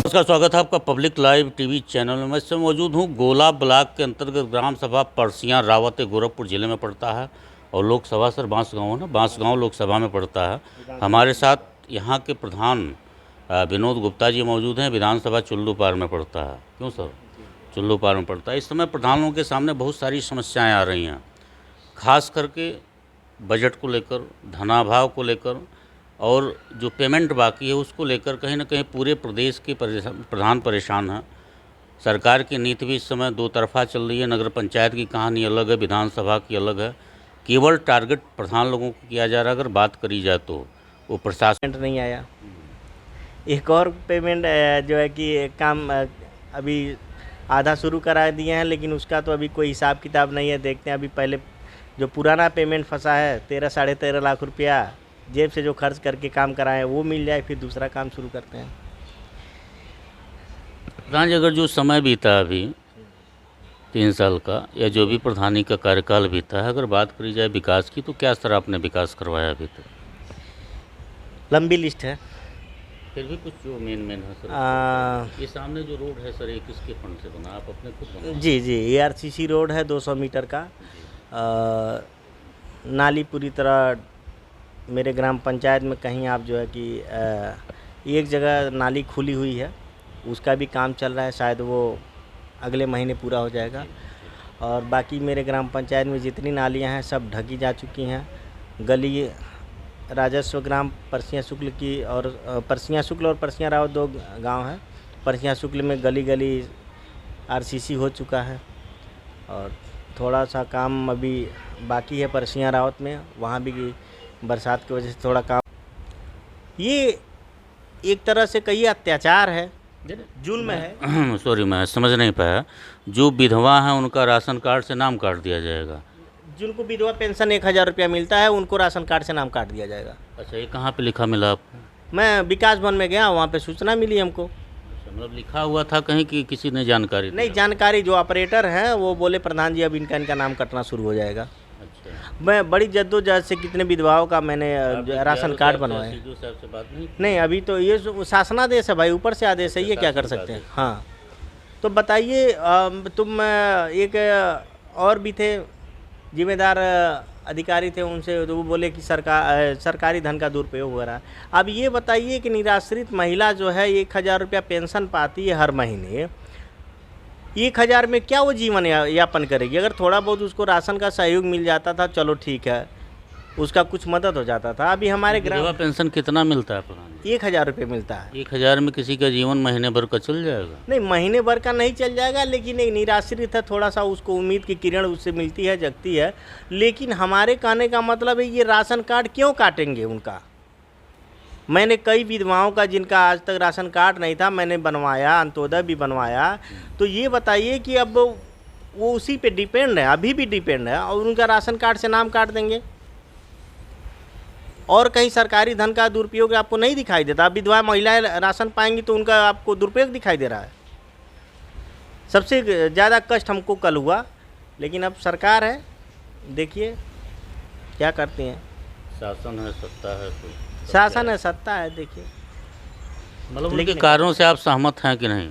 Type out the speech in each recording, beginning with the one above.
नमस्कार, स्वागत है आपका पब्लिक लाइव टीवी चैनल में। मैं इस समय मौजूद हूँ गोला ब्लॉक के अंतर्गत ग्राम सभा परसियाँ रावत गोरखपुर जिले में पड़ता है और लोकसभा सर बांसगांव है ना, बांसगांव लोकसभा में पड़ता है। हमारे साथ यहाँ के प्रधान विनोद गुप्ता जी मौजूद हैं। विधानसभा चुल्लूपार में पड़ता है। क्यों सर? चुल्लूपार में पड़ता है। इस समय प्रधानों के सामने बहुत सारी समस्याएँ आ रही हैं, खास करके बजट को लेकर, धनाभाव को लेकर और जो पेमेंट बाकी है उसको लेकर कहीं ना कहीं पूरे प्रदेश के प्रधान परेशान हैं। सरकार की नीति भी इस समय दो तरफा चल रही है। नगर पंचायत की कहानी अलग है, विधानसभा की अलग है। केवल टारगेट प्रधान लोगों को किया जा रहा है। अगर बात करी जाए तो वो प्रशासन नहीं आया। एक और पेमेंट जो है कि काम अभी आधा शुरू करा दिए हैं, लेकिन उसका तो अभी कोई हिसाब किताब नहीं है। देखते हैं अभी पहले जो पुराना पेमेंट फंसा है 13 साढ़े 13 लाख रुपया जेब से जो खर्च करके काम कराएं वो मिल जाए, फिर दूसरा काम शुरू करते हैं। प्रधान जी, अगर जो समय बीता अभी 3 साल का या जो भी प्रधानी का कार्यकाल बीता है, अगर बात करी जाए विकास की, तो क्या सर आपने विकास करवाया अभी तक? लंबी लिस्ट है। फिर भी कुछ जो मेन है सर। ये सामने जो रोड है सर, ये किसके फंड से बना? आप अपने खुद बना? जी ARCC रोड है 200 मीटर का। नाली पूरी तरह मेरे ग्राम पंचायत में कहीं आप जो है कि एक जगह नाली खुली हुई है, उसका भी काम चल रहा है। शायद वो अगले महीने पूरा हो जाएगा। और बाकी मेरे ग्राम पंचायत में जितनी नालियां हैं सब ढकी जा चुकी हैं। गली राजस्व ग्राम परसियाँ शुक्ल की और परसियाँ शुक्ल और परसियाँ रावत 2 गांव हैं। परसियाँ शुक्ल में गली गली RCC हो चुका है और थोड़ा सा काम अभी बाकी है परसियाँ रावत में। वहाँ भी बरसात की वजह से थोड़ा काम। ये एक तरह से कई अत्याचार है, जुल्म है। सॉरी, मैं समझ नहीं पाया। जो विधवा हैं उनका राशन कार्ड से नाम काट दिया जाएगा? जिनको विधवा पेंशन 1000 रुपया मिलता है उनको राशन कार्ड से नाम काट दिया जाएगा। अच्छा, ये कहाँ पे लिखा मिला आपको? मैं विकास भवन में गया, वहाँ पे सूचना मिली हमको। अच्छा, मतलब लिखा हुआ था कहीं कि किसी ने जानकारी नहीं, जानकारी जो ऑपरेटर हैं वो बोले प्रधान जी अब इनका नाम कटना शुरू हो जाएगा। अच्छा, मैं बड़ी जद्दोजहद से कितने विधवाओं का मैंने राशन कार्ड बनवाया। साहब से बात नहीं, अभी तो ये शासनादेश है भाई, ऊपर से आदेश है, ये क्या कर सकते हैं। हाँ, तो बताइए, तुम एक और भी थे जिम्मेदार अधिकारी थे, उनसे तो वो बोले कि सरकारी धन का दुरुपयोग हो रहा है। अब ये बताइए कि निराश्रित महिला जो है 1000 रुपया पेंशन पाती है हर महीने, 1000 में क्या वो जीवन यापन करेगी? अगर थोड़ा बहुत उसको राशन का सहयोग मिल जाता था चलो ठीक है, उसका कुछ मदद हो जाता था। अभी हमारे विधवा पेंशन कितना मिलता है प्रधान? 1000 रुपये मिलता है। 1000 में किसी का जीवन महीने भर का चल जाएगा? नहीं, महीने भर का नहीं चल जाएगा, लेकिन एक निराश्रित है, थोड़ा सा उसको उम्मीद की किरण उससे मिलती है, जगती है। लेकिन हमारे कहने का मतलब है ये राशन कार्ड क्यों काटेंगे उनका? मैंने कई विधवाओं का जिनका आज तक राशन कार्ड नहीं था मैंने बनवाया, अंत्योदय भी बनवाया। तो ये बताइए कि अब वो उसी पे डिपेंड है, अभी भी डिपेंड है, और उनका राशन कार्ड से नाम काट देंगे। और कहीं सरकारी धन का दुरुपयोग आपको नहीं दिखाई देता। अब विधवा महिलाएं राशन पाएंगी तो उनका आपको दुरुपयोग दिखाई दे रहा है। सबसे ज़्यादा कष्ट हमको कल हुआ, लेकिन अब सरकार है, देखिए क्या करती हैं। शासन है, सत्ता है, तो शासन है, सत्ता है, देखिए। मतलब उनके कार्यों से आप सहमत हैं कि नहीं?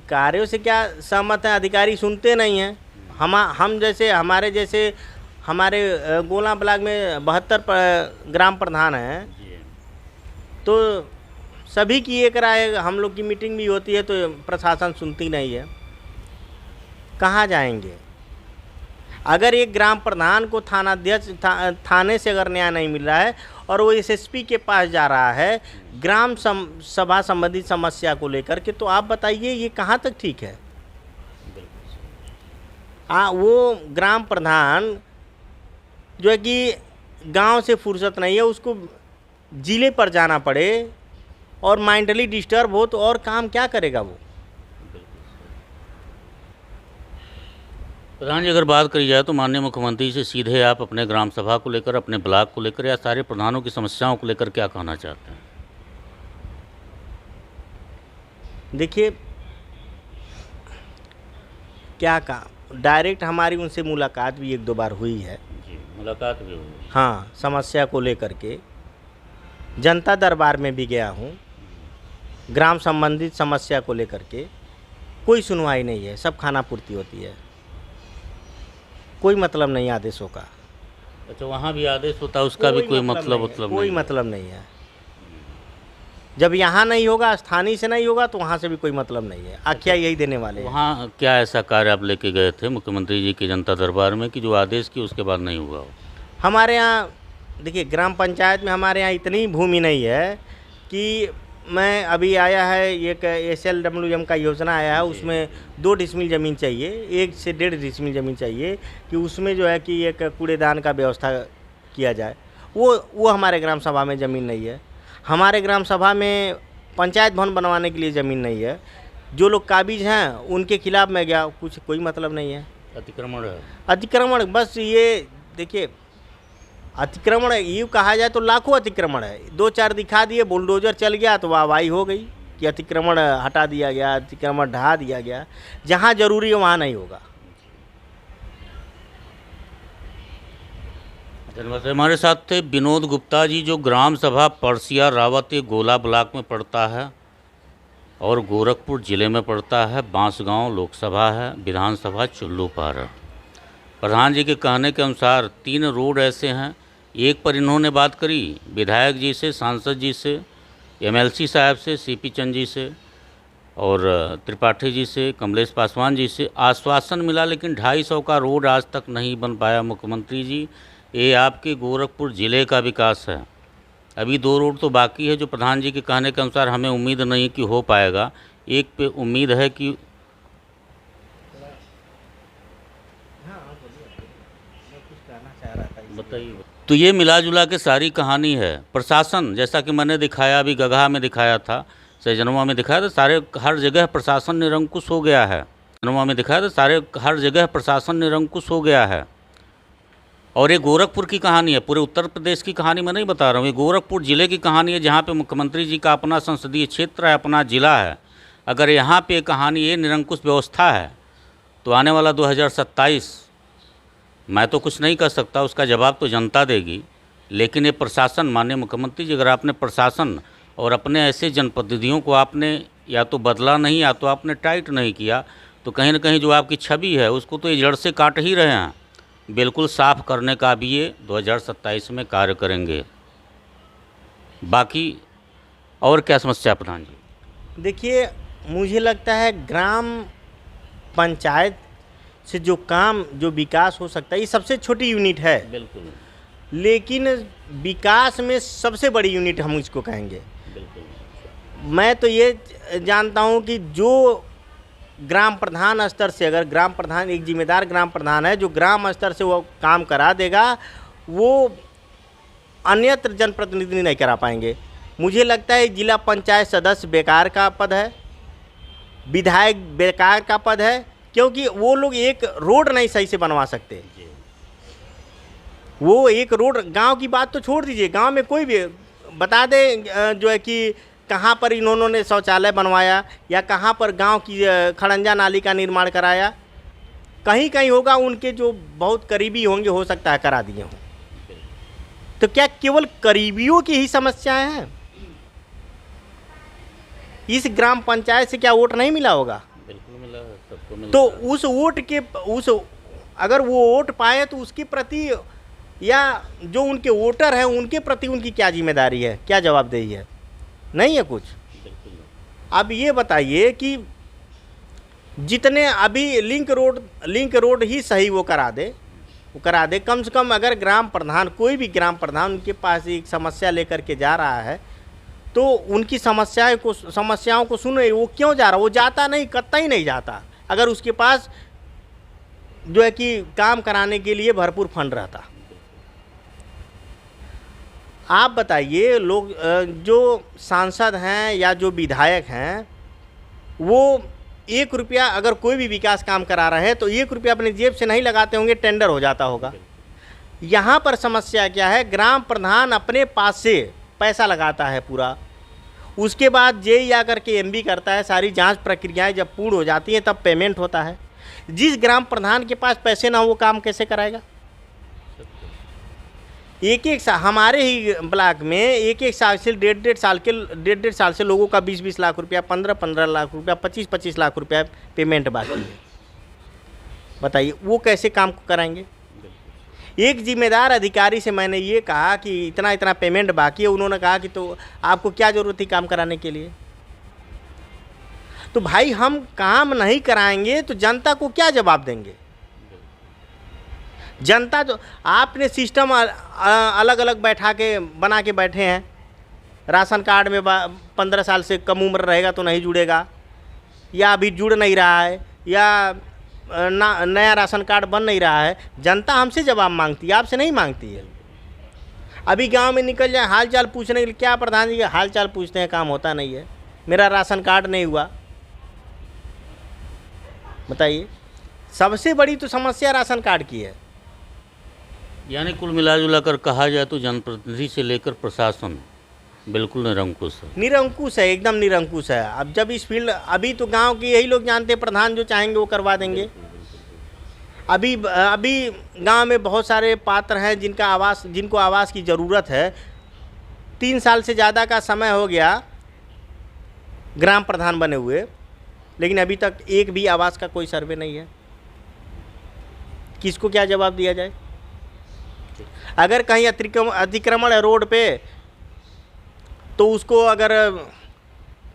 कार्यों से क्या सहमत हैं, अधिकारी सुनते नहीं हैं। हम जैसे हमारे गोला ब्लॉक में 72 ग्राम प्रधान हैं, तो सभी की एक राय, हम लोग की मीटिंग भी होती है तो प्रशासन सुनती नहीं है। कहाँ जाएंगे? अगर एक ग्राम प्रधान को थाने से अगर न्याय नहीं मिल रहा है और वो SSP के पास जा रहा है ग्राम सभा संबंधी समस्या को लेकर के, तो आप बताइए ये कहाँ तक ठीक है? वो ग्राम प्रधान जो है कि गांव से फुर्सत नहीं है, उसको जिले पर जाना पड़े और मेंटली डिस्टर्ब हो तो और काम क्या करेगा वो? प्रधान जी, अगर बात करी जाए तो माननीय मुख्यमंत्री से सीधे आप अपने ग्राम सभा को लेकर, अपने ब्लॉक को लेकर या सारे प्रधानों की समस्याओं को लेकर क्या कहना चाहते हैं? देखिए, क्या कहा, डायरेक्ट हमारी उनसे मुलाकात भी 1-2 बार हुई है। जी, मुलाकात भी हुई। हाँ, समस्या को लेकर के जनता दरबार में भी गया हूँ, ग्राम संबंधित समस्या को लेकर के कोई सुनवाई नहीं है, सब खाना पूर्ति होती है, कोई मतलब नहीं आदेशों का। अच्छा, वहाँ भी आदेश होता है, उसका भी कोई मतलब कोई मतलब नहीं है। जब यहाँ नहीं होगा, स्थानीय से नहीं होगा, तो वहाँ से भी कोई मतलब नहीं है। आख्या यही देने वाले हैं। वहाँ क्या ऐसा कार्य आप लेके गए थे मुख्यमंत्री जी के जनता दरबार में कि जो आदेश की उसके बाद नहीं हुआ हो? हमारे यहाँ देखिए, ग्राम पंचायत में हमारे यहाँ इतनी भूमि नहीं है कि मैं अभी आया है एक SLWM का योजना आया है, उसमें 2 डिसमिल ज़मीन चाहिए, 1 से 1.5 डिसमिल ज़मीन चाहिए कि उसमें जो है कि एक कूड़ेदान का व्यवस्था किया जाए। वो हमारे ग्राम सभा में ज़मीन नहीं है। हमारे ग्राम सभा में पंचायत भवन बनवाने के लिए ज़मीन नहीं है। जो लोग काबिज हैं उनके खिलाफ मैं गया, कोई मतलब नहीं है। अतिक्रमण है। अतिक्रमण बस ये देखिए, अतिक्रमण यूँ कहा जाए तो लाखों अतिक्रमण है। 2-4 दिखा दिए, बुलडोजर चल गया तो वाहवाही हो गई कि अतिक्रमण हटा दिया गया, अतिक्रमण ढहा दिया गया। जहाँ जरूरी है वहाँ नहीं होगा। धन्यवाद। हमारे साथ थे विनोद गुप्ता जी, जो ग्राम सभा परसिया रावत गोला ब्लॉक में पड़ता है और गोरखपुर ज़िले में पड़ता है। बांसगांव लोकसभा है, विधानसभा चुल्लूपार है। प्रधान जी के कहने के अनुसार 3 रोड ऐसे हैं। एक पर इन्होंने बात करी विधायक जी से, सांसद जी से, MLC साहब से, CP चंद जी से और त्रिपाठी जी से, कमलेश पासवान जी से आश्वासन मिला, लेकिन 250 का रोड आज तक नहीं बन पाया। मुख्यमंत्री जी, ये आपके गोरखपुर ज़िले का विकास है। अभी 2 रोड तो बाकी है, जो प्रधान जी के कहने के अनुसार हमें उम्मीद नहीं कि हो पाएगा। एक पे उम्मीद है कि बताइए। तो ये मिला जुला के सारी कहानी है। प्रशासन, जैसा कि मैंने दिखाया, अभी गगहा में दिखाया था, सैजनवा में दिखाया था, सारे हर जगह प्रशासन निरंकुश हो गया है। सैजनवा में दिखाया था, हर जगह प्रशासन निरंकुश हो गया है। और ये गोरखपुर की कहानी है, पूरे उत्तर प्रदेश की कहानी मैं नहीं बता रहा हूँ, ये गोरखपुर ज़िले की कहानी है, जहाँ पे मुख्यमंत्री जी का अपना संसदीय क्षेत्र है, अपना ज़िला है। अगर यहाँ पे कहानी ये निरंकुश व्यवस्था है तो आने वाला 2027 मैं तो कुछ नहीं कर सकता, उसका जवाब तो जनता देगी। लेकिन ये प्रशासन, माननीय मुख्यमंत्री जी, अगर आपने प्रशासन और अपने ऐसे जनप्रतिनिधियों को आपने या तो बदला नहीं या तो आपने टाइट नहीं किया, तो कहीं ना कहीं जो आपकी छवि है उसको तो ये जड़ से काट ही रहे हैं। बिल्कुल साफ करने का भी ये 2027 में कार्य करेंगे। बाकी और क्या समस्या प्रधान जी? देखिए, मुझे लगता है ग्राम पंचायत से जो काम, जो विकास हो सकता है, ये सबसे छोटी यूनिट है। बिल्कुल। लेकिन विकास में सबसे बड़ी यूनिट हम इसको कहेंगे। बिल्कुल। मैं तो ये जानता हूँ कि जो ग्राम प्रधान स्तर से, अगर ग्राम प्रधान एक जिम्मेदार ग्राम प्रधान है, जो ग्राम स्तर से वो काम करा देगा, वो अन्यत्र जनप्रतिनिधि नहीं करा पाएंगे। मुझे लगता है जिला पंचायत सदस्य बेकार का पद है, विधायक बेकार का पद है, क्योंकि वो लोग एक रोड नहीं सही से बनवा सकते। वो एक रोड, गांव की बात तो छोड़ दीजिए, गांव में कोई भी बता दे जो है कि कहाँ पर इन्होंने शौचालय बनवाया या कहाँ पर गांव की खड़ंजा नाली का निर्माण कराया। कहीं कहीं होगा, उनके जो बहुत करीबी होंगे, हो सकता है करा दिए हों। तो क्या केवल करीबियों की ही समस्याएं हैं? इस ग्राम पंचायत से क्या वोट नहीं मिला होगा? बिल्कुल मिला है, सबको मिला। तो उस वोट के अगर वो वोट पाए तो उसके प्रति, या जो उनके वोटर हैं उनके प्रति उनकी क्या जिम्मेदारी है, क्या जवाबदेही है? नहीं है कुछ। अब ये बताइए कि जितने अभी लिंक रोड ही सही वो करा दे कम से कम। अगर ग्राम प्रधान, कोई भी ग्राम प्रधान उनके पास एक समस्या लेकर के जा रहा है तो उनकी समस्याओं को सुने। वो क्यों जा रहा है? वो जाता नहीं, कतई नहीं जाता, अगर उसके पास जो है कि काम कराने के लिए भरपूर फंड रहता। आप बताइए, लोग जो सांसद हैं या जो विधायक हैं, वो 1 रुपया अगर कोई भी विकास काम करा रहे हैं तो 1 रुपया अपने जेब से नहीं लगाते होंगे, टेंडर हो जाता होगा। यहाँ पर समस्या क्या है? ग्राम प्रधान अपने पास से पैसा लगाता है पूरा, उसके बाद जेई आकर के MB करता है, सारी जांच प्रक्रियाएं जब पूर्ण हो जाती हैं तब पेमेंट होता है। जिस ग्राम प्रधान के पास पैसे ना हो वो काम कैसे कराएगा? एक एक साल हमारे ही ब्लॉक में एक एक साल से डेढ़ साल से लोगों का 20-20 लाख रुपया, 15-15 लाख रुपया, 25-25 लाख रुपया पेमेंट बाकी है। बताइए वो कैसे काम कराएंगे। एक जिम्मेदार अधिकारी से मैंने ये कहा कि इतना इतना पेमेंट बाकी है, उन्होंने कहा कि तो आपको क्या ज़रूरत थी काम कराने के लिए। तो भाई हम काम नहीं कराएंगे तो जनता को क्या जवाब देंगे। जनता जो आपने सिस्टम अलग अलग बैठा के बना के बैठे हैं, राशन कार्ड में 15 साल से कम उम्र रहेगा तो नहीं जुड़ेगा, या अभी जुड़ नहीं रहा है, या नया राशन कार्ड बन नहीं रहा है। जनता हमसे जवाब मांगती है, आपसे नहीं मांगती है। अभी गांव में निकल जाए हाल चाल पूछने के लिए, क्या प्रधान जी का हाल चाल पूछते हैं, काम होता नहीं है, मेरा राशन कार्ड नहीं हुआ। बताइए, सबसे बड़ी तो समस्या राशन कार्ड की है। यानी कुल मिला कर कहा जाए तो जनप्रतिनिधि से लेकर प्रशासन बिल्कुल निरंकुश है। निरंकुश है, एकदम निरंकुश है। अब जब इस फील्ड, अभी तो गांव के यही लोग जानते हैं, प्रधान जो चाहेंगे वो करवा देंगे। अभी गांव में बहुत सारे पात्र हैं जिनको आवास की ज़रूरत है। 3 साल से ज़्यादा का समय हो गया ग्राम प्रधान बने हुए, लेकिन अभी तक एक भी आवास का कोई सर्वे नहीं है। किसको क्या जवाब दिया जाए। अगर कहीं अतिक्रमण है रोड पे, तो उसको अगर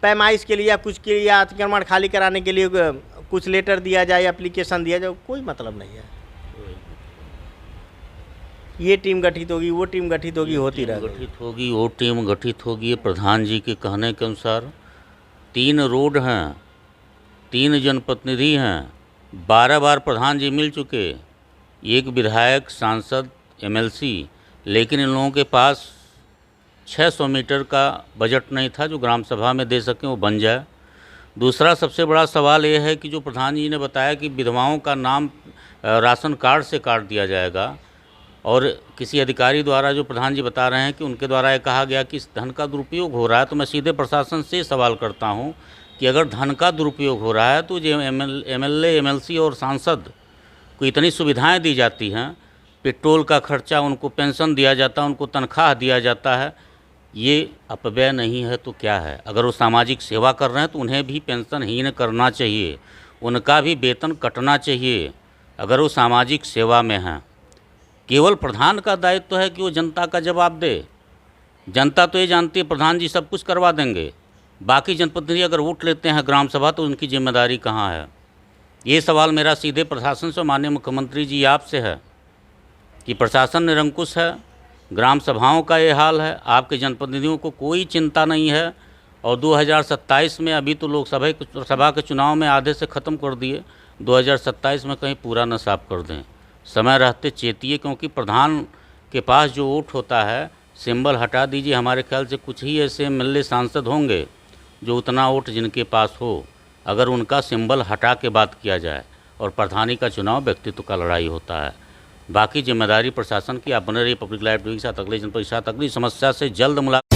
पैमाइश के लिए या कुछ के लिए, अतिक्रमण खाली कराने के लिए कुछ लेटर दिया जाए, एप्लीकेशन दिया जाए, कोई मतलब नहीं है। ये टीम गठित होगी, वो टीम गठित होगी, होती रहेगी। गठित होगी, वो टीम गठित होगी। प्रधान जी के कहने के अनुसार 3 रोड हैं, 3 जनप्रतिनिधि हैं, 12 बार प्रधान जी मिल चुके, 1 विधायक, सांसद, MLC, लेकिन इन लोगों के पास 600 मीटर का बजट नहीं था जो ग्राम सभा में दे सकें वो बन जाए। दूसरा सबसे बड़ा सवाल ये है कि जो प्रधान जी ने बताया कि विधवाओं का नाम राशन कार्ड से काट दिया जाएगा, और किसी अधिकारी द्वारा जो प्रधान जी बता रहे हैं कि उनके द्वारा ये कहा गया कि इस धन का दुरुपयोग हो रहा है। तो मैं सीधे प्रशासन से सवाल करता हूँ कि अगर धन का दुरुपयोग हो रहा है तो जो MLA, MLC और सांसद को इतनी सुविधाएँ दी जाती हैं, पेट्रोल का खर्चा, उनको पेंशन दिया जाता है, उनको तनख्वाह दिया जाता है, ये अपव्यय नहीं है तो क्या है। अगर वो सामाजिक सेवा कर रहे हैं तो उन्हें भी पेंशनहीन करना चाहिए, उनका भी वेतन कटना चाहिए अगर वो सामाजिक सेवा में हैं। केवल प्रधान का दायित्व है कि वो जनता का जवाब दे। जनता तो ये जानती है प्रधान जी सब कुछ करवा देंगे, बाकी जनप्रतिनिधि अगर वोट लेते हैं ग्राम सभा तो उनकी जिम्मेदारी कहाँ है। ये सवाल मेरा सीधे प्रशासन से, माननीय मुख्यमंत्री जी आपसे है कि प्रशासन निरंकुश है, ग्राम सभाओं का ये हाल है, आपके जनप्रतिनिधियों को कोई चिंता नहीं है। और 2027 में, अभी तो लोकसभा के चुनाव में आधे से ख़त्म कर दिए, 2027 में कहीं पूरा न साफ कर दें। समय रहते चेतिए, क्योंकि प्रधान के पास जो वोट होता है, सिंबल हटा दीजिए, हमारे ख्याल से कुछ ही ऐसे MLA सांसद होंगे जो उतना वोट जिनके पास हो, अगर उनका सिंबल हटा के बात किया जाए। और प्रधानी का चुनाव व्यक्तित्व का लड़ाई होता है। बाकी जिम्मेदारी प्रशासन की। आप बने रहिए पब्लिक लाइव टीवी के साथ। अगले जनपद के साथ अगली समस्या से जल्द मुलाकात।